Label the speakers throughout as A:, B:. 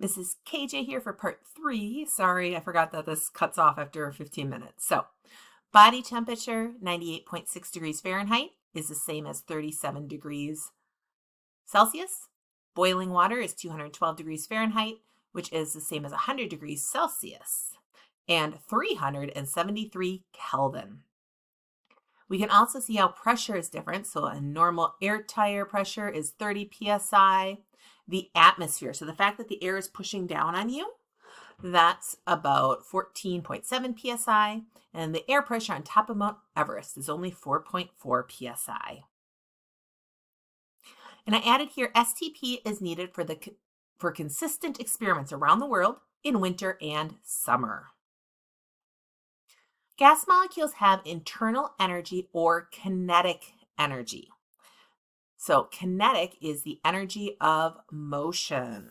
A: Mrs. KJ here for part 3. Sorry, I forgot that this cuts off after 15 minutes. So, body temperature, 98.6 degrees Fahrenheit, is the same as 37 degrees Celsius. Boiling water is 212 degrees Fahrenheit, which is the same as 100 degrees Celsius, and 373 Kelvin. We can also see how pressure is different. So a normal air tire pressure is 30 psi. The atmosphere, so the fact that the air is pushing down on you, that's about 14.7 psi. And the air pressure on top of Mount Everest is only 4.4 psi. And I added here, STP is needed for consistent experiments around the world in winter and summer. Gas molecules have internal energy or kinetic energy. So kinetic is the energy of motion.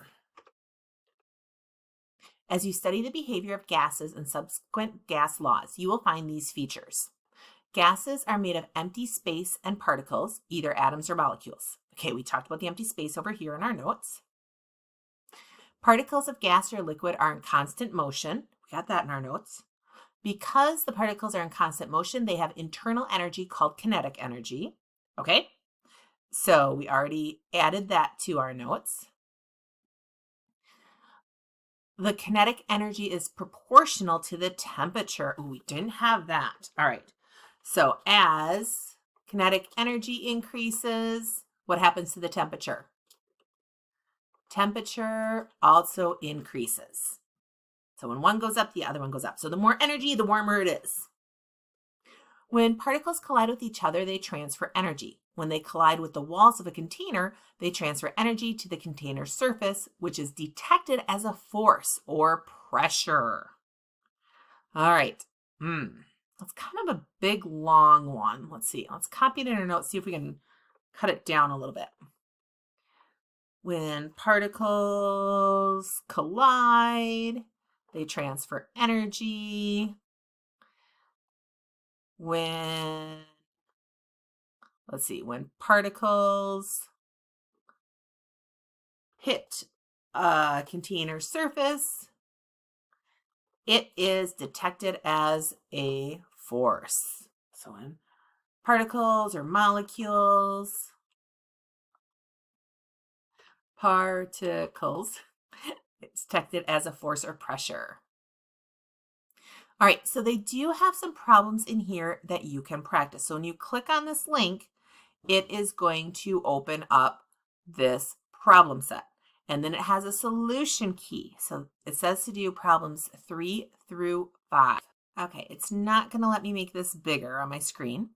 A: As you study the behavior of gases and subsequent gas laws, you will find these features. Gases are made of empty space and particles, either atoms or molecules. Okay, we talked about the empty space over here in our notes. Particles of gas or liquid are in constant motion. We got that in our notes. Because the particles are in constant motion, they have internal energy called kinetic energy. Okay, so we already added that to our notes. The kinetic energy is proportional to the temperature. Oh, we didn't have that. All right, so as kinetic energy increases, what happens to the temperature? Temperature also increases. So when one goes up, the other one goes up. So the more energy, the warmer it is. When particles collide with each other, they transfer energy. When they collide with the walls of a container, they transfer energy to the container surface, which is detected as a force or pressure. All right. That's kind of a big, long one. Let's see. Let's copy it in our notes, see if we can cut it down a little bit. When particles collide, they transfer energy. When particles hit a container surface, it is detected as a force. So when particles or molecules, it's detected as a force or pressure. All right, so they do have some problems in here that you can practice. So when you click on this link, it is going to open up this problem set. And then it has a solution key. So it says to do problems 3 through 5. Okay, it's not going to let me make this bigger on my screen,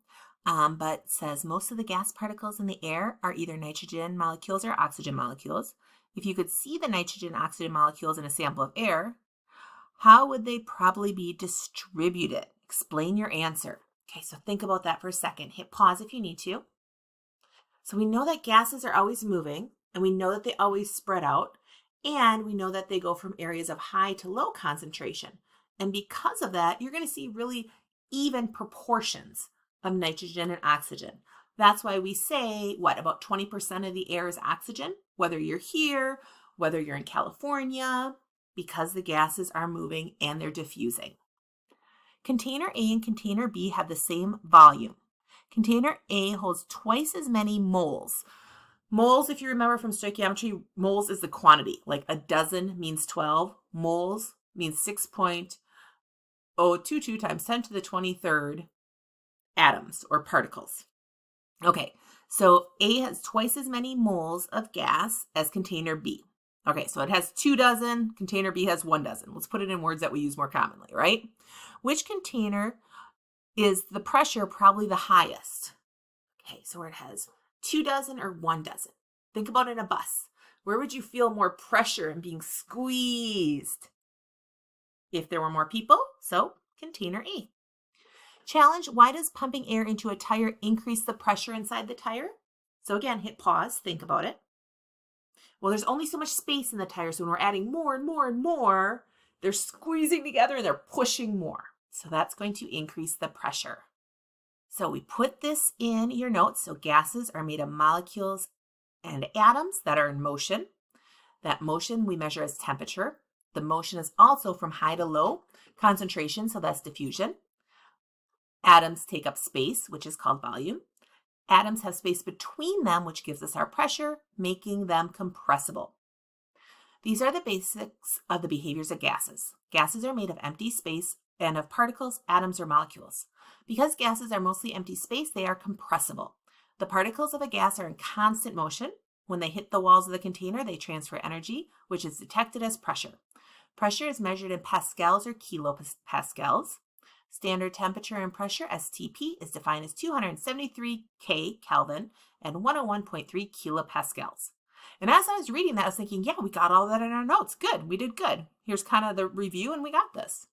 A: but it says most of the gas particles in the air are either nitrogen molecules or oxygen molecules. If you could see the nitrogen oxygen molecules in a sample of air, how would they probably be distributed? Explain your answer. Okay, so think about that for a second. Hit pause if you need to. So we know that gases are always moving, and we know that they always spread out, and we know that they go from areas of high to low concentration. And because of that, you're going to see really even proportions of nitrogen and oxygen. That's why we say, about 20% of the air is oxygen, whether you're here, whether you're in California, because the gases are moving and they're diffusing. Container A and container B have the same volume. Container A holds twice as many moles. Moles, if you remember from stoichiometry, moles is the quantity. Like a dozen means 12. Moles means 6.022 times 10 to the 23rd atoms or particles. Okay, so A has twice as many moles of gas as container B. Okay, so it has 2 dozen, container B has 1 dozen. Let's put it in words that we use more commonly, right? Which container is the pressure probably the highest? Okay, so where it has 2 dozen or 1 dozen. Think about it in a bus. Where would you feel more pressure and being squeezed? If there were more people, so container A. Challenge, why does pumping air into a tire increase the pressure inside the tire? So again, hit pause, think about it. Well, there's only so much space in the tire, so when we're adding more and more and more, they're squeezing together and they're pushing more. So that's going to increase the pressure. So we put this in your notes. So gases are made of molecules and atoms that are in motion. That motion we measure as temperature. The motion is also from high to low concentration, so that's diffusion. Atoms take up space, which is called volume. Atoms have space between them, which gives us our pressure, making them compressible. These are the basics of the behaviors of gases. Gases are made of empty space and of particles, atoms, or molecules. Because gases are mostly empty space, they are compressible. The particles of a gas are in constant motion. When they hit the walls of the container, they transfer energy, which is detected as pressure. Pressure is measured in pascals or kilopascals. Standard temperature and pressure, STP, is defined as 273 K Kelvin and 101.3 kilopascals. And as I was reading that, I was thinking, yeah, we got all that in our notes. Good, we did good. Here's kind of the review, and we got this.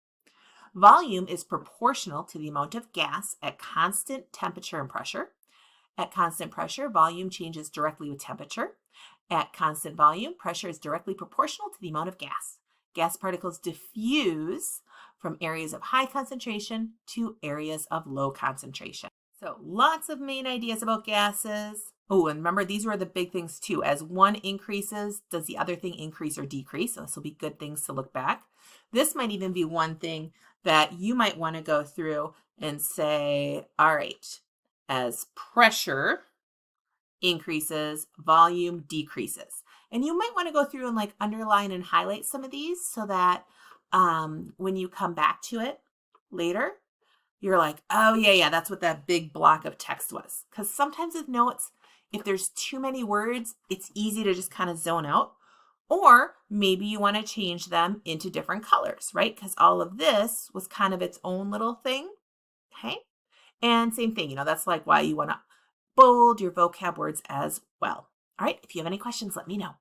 A: Volume is proportional to the amount of gas at constant temperature and pressure. At constant pressure, volume changes directly with temperature. At constant volume, pressure is directly proportional to the amount of gas. Gas particles diffuse from areas of high concentration to areas of low concentration. So lots of main ideas about gases. Oh, and remember, these were the big things too. As one increases, does the other thing increase or decrease? So this will be good things to look back. This might even be one thing that you might want to go through and say, all right, as pressure increases, volume decreases. And you might want to go through and like underline and highlight some of these so that when you come back to it later, you're like, oh yeah, that's what that big block of text was. Because sometimes with notes, if there's too many words, it's easy to just kind of zone out. Or maybe you want to change them into different colors, right? Because all of this was kind of its own little thing, okay? And same thing, that's like why you want to bold your vocab words as well. All right, if you have any questions, let me know.